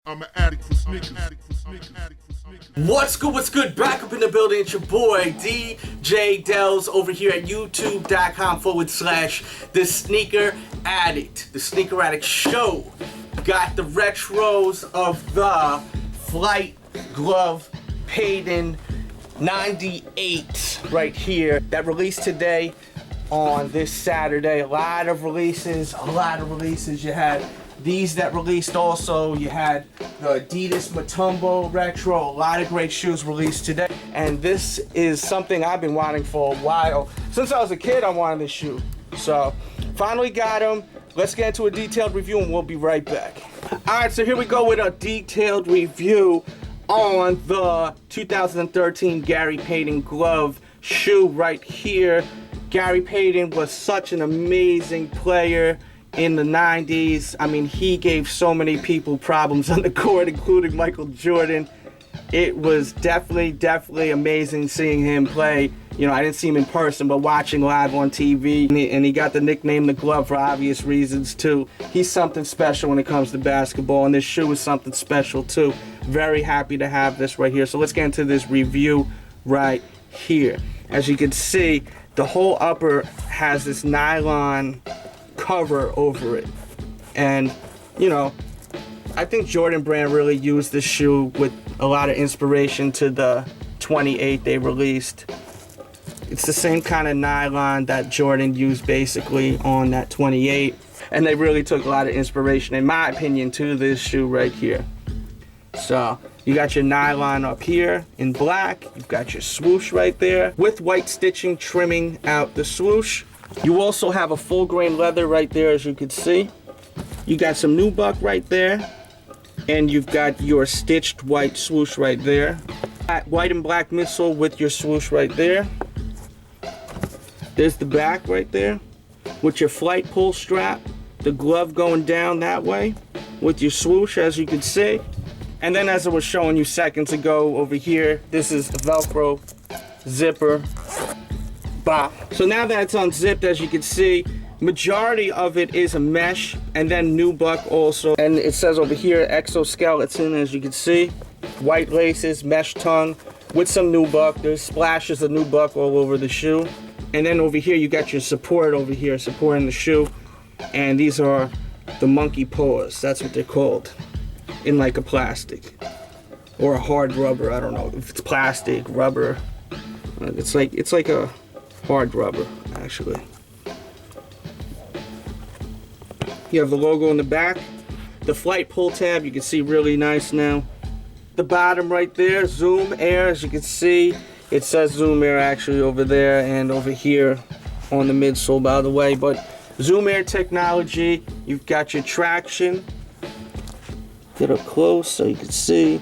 I'm an addict for sneakers. What's good, what's good? Back up in the building, it's your boy DJ Dells over here at youtube.com/The Sneaker Addict. The Sneaker Addict Show. Got the retros of the Flight Glove Payton 98 right here that released today on this Saturday. A lot of releases. You had these that released also. You had the Adidas Matumbo Retro. A lot of great shoes released today. And this is something I've been wanting for a while. Since I was a kid, I wanted this shoe. So, finally got them. Let's get into a detailed review and we'll be right back. Alright, so here we go with a detailed review on the 2013 Gary Payton glove shoe right here. Gary Payton was such an amazing player in the 90s. I mean, he gave so many people problems on the court, including Michael Jordan. It was definitely amazing seeing him play. You know, I didn't see him in person, but watching live on TV. And he got the nickname the glove for obvious reasons, too. He's something special when it comes to basketball, and this shoe is something special, too. Very happy to have this right here. So let's get into this review right here. As you can see, the whole upper has this nylon cover over it. And, you know, I think Jordan Brand really used this shoe with a lot of inspiration to the 28 they released. It's the same kind of nylon that Jordan used basically on that 28. And they really took a lot of inspiration, in my opinion, to this shoe right here. So, you got your nylon up here in black. You've got your swoosh right there with white stitching trimming out the swoosh. You also have a full grain leather right there, as you can see. You got some nubuck right there. And you've got your stitched white swoosh right there. White and black midsole with your swoosh right there. There's the back right there with your flight pull strap. The glove going down that way with your swoosh, as you can see. And then, as I was showing you seconds ago over here, this is a Velcro zipper. Bah. So now that it's unzipped, as you can see, majority of it is a mesh and then nubuck also. And it says over here exoskeleton, as you can see. White laces, mesh tongue with some nubuck. There's splashes of nubuck all over the shoe. And then over here you got your support over here supporting the shoe. And these are the monkey paws. That's what they're called. In like a plastic or a hard rubber. I don't know if it's plastic, rubber. It's like a hard rubber, actually. You have the logo in the back. The flight pull tab, you can see really nice now. The bottom right there, Zoom Air, as you can see. It says Zoom Air actually over there and over here on the midsole, by the way. But Zoom Air technology, you've got your traction. Get up close so you can see.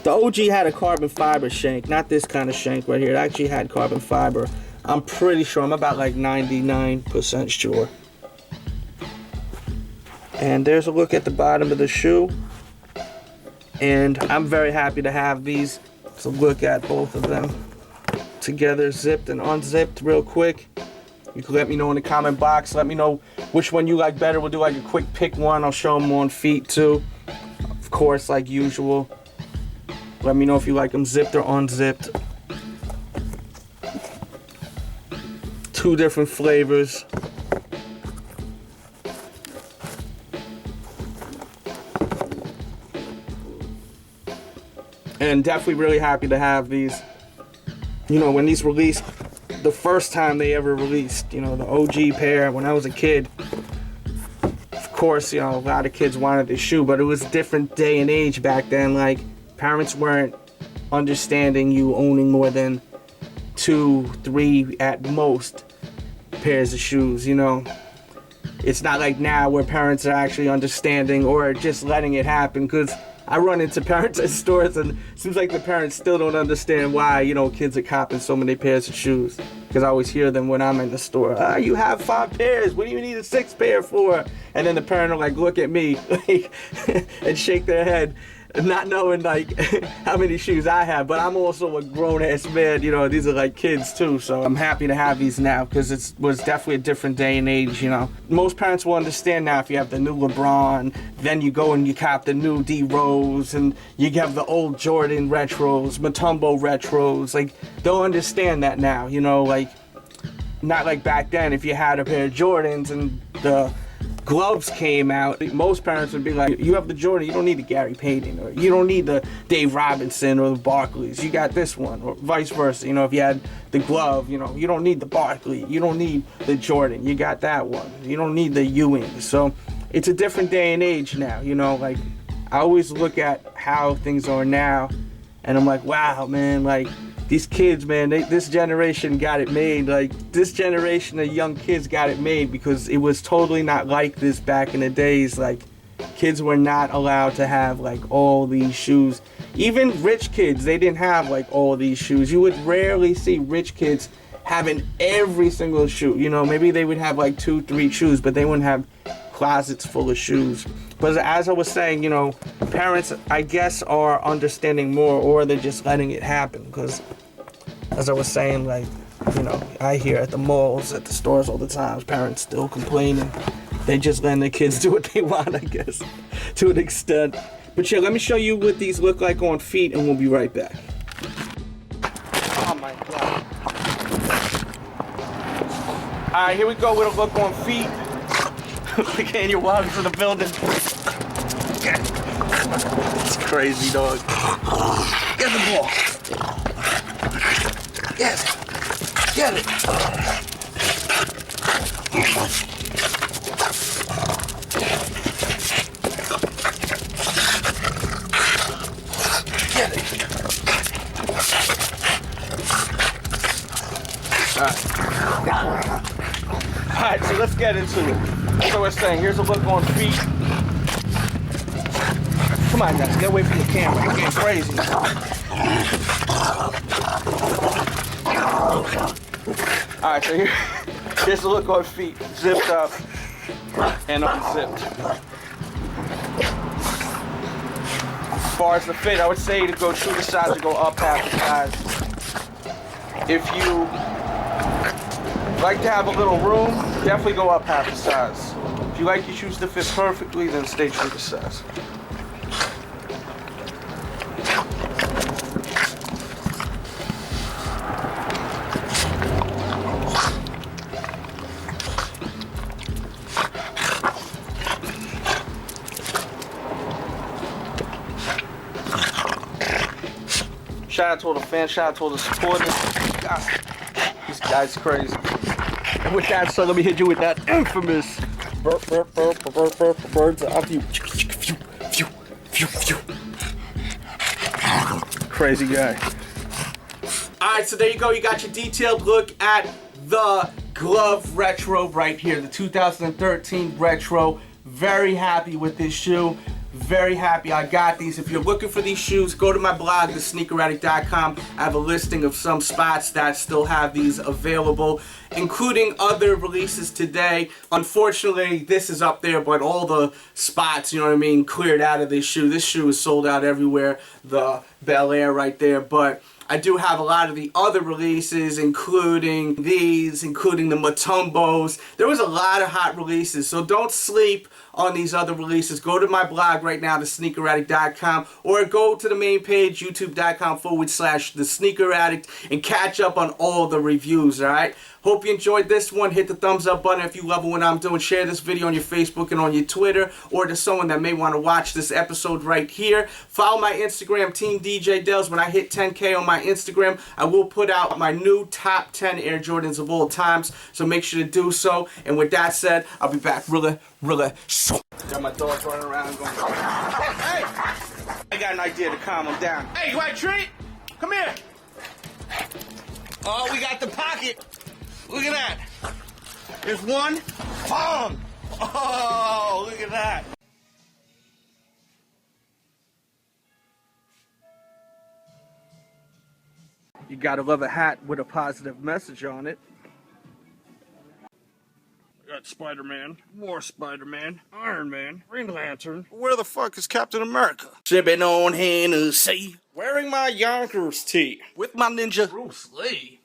The OG had a carbon fiber shank, not this kind of shank right here. It actually had carbon fiber. I'm pretty sure, I'm about like 99% sure. And there's a look at the bottom of the shoe. And I'm very happy to have these. So look at both of them together, zipped and unzipped real quick. You can let me know in the comment box. Let me know which one you like better. We'll do like a quick pick one. I'll show them on feet too. Of course, like usual. Let me know if you like them zipped or unzipped. Two different flavors. And definitely really happy to have these. You know, when these released, the first time they ever released, you know, the OG pair when I was a kid. Of course, you know, a lot of kids wanted this shoe, but it was a different day and age back then. Like, parents weren't understanding you owning more than 2, 3 at most pairs of shoes, you know. It's not like now where parents are actually understanding or just letting it happen, because I run into parents at stores and it seems like the parents still don't understand why, you know, kids are copping so many pairs of shoes. Because I always hear them when I'm in the store. You have 5 pairs. What do you need a 6th pair for? And then the parent will like look at me and shake their head not knowing like how many shoes I have, but I'm also a grown-ass man, you know, these are like kids too, so I'm happy to have these now because it was definitely a different day and age, you know. Most parents will understand now if you have the new LeBron, then you go and you cop the new D Rose, and you have the old Jordan retros, Mutombo retros, like they'll understand that now, you know, like not like back then if you had a pair of Jordans and the gloves came out, most parents would be like, you have the Jordan, you don't need the Gary Payton, or you don't need the Dave Robinson or the Barkleys, you got this one, or vice versa. You know, if you had the glove, you know, you don't need the Barkley, you don't need the Jordan, you got that one, you don't need the Ewing. So it's a different day and age now, you know, like I always look at how things are now and I'm like, wow, man, like these kids, man, this generation got it made. Like, this generation of young kids got it made because it was totally not like this back in the days. Like, kids were not allowed to have, like, all these shoes. Even rich kids, they didn't have, like, all these shoes. You would rarely see rich kids having every single shoe. You know, maybe they would have, like, 2-3 shoes, but they wouldn't have closets full of shoes. But as I was saying, you know, parents, I guess, are understanding more, or they're just letting it happen. Because, as I was saying, like, you know, I hear at the malls, at the stores all the time, parents still complaining. They just letting their kids do what they want, I guess, to an extent. But yeah, let me show you what these look like on feet, and we'll be right back. Oh my God. All right, here we go with a look on feet. Again, you're welcome to the building. It's crazy, dog. Get the ball. Yes. Get it. Get it. All right, so let's get into it. So we're saying, here's a look on feet. Come on, guys, get away from the camera. You're getting crazy. All right, so here's a look on feet. Zipped up and unzipped. As far as the fit, I would say to go true to size, to go up half the size. If you like to have a little room, definitely go up half the size. If you like your shoes to fit perfectly, then stay true to size. Shout out to all the fans, shout out to all the supporters. God, this guy's crazy. And with that, so let me hit you with that infamous birds of you. Crazy guy. Alright, so there you go. You got your detailed look at the glove retro right here. The 2013 retro. Very happy with this shoe. Very happy I got these. If you're looking for these shoes, go to my blog, thesneakeraddict.com. I have a listing of some spots that still have these available, including other releases today. Unfortunately, this is up there, but all the spots, you know what I mean, cleared out of this shoe. This shoe is sold out everywhere. The Bel Air right there, but I do have a lot of the other releases, including these, including the Mutombos. There was a lot of hot releases, so don't sleep on these other releases. Go to my blog right now, thesneakeraddict.com, or go to the main page, youtube.com/thesneakeraddict, and catch up on all the reviews, alright? Hope you enjoyed this one. Hit the thumbs up button if you love what I'm doing. Share this video on your Facebook and on your Twitter, or to someone that may want to watch this episode right here. Follow my Instagram, Team DJ Dells. When I hit 10K on my Instagram, I will put out my new top 10 Air Jordans of all times, so make sure to do so. And with that said, I'll be back really soon. Got my dogs running around going, hey! I got an idea to calm them down. Hey, you want a treat? Come here. Oh, we got the pocket. Look at that. There's one. Boom. Oh, look at that. You gotta love a hat with a positive message on it. got Spider-Man, more Spider-Man, Iron Man, Green Lantern. Where the fuck is Captain America? Sipping on Hennessy, wearing my Yonkers tee, With my ninja. Bruce Lee.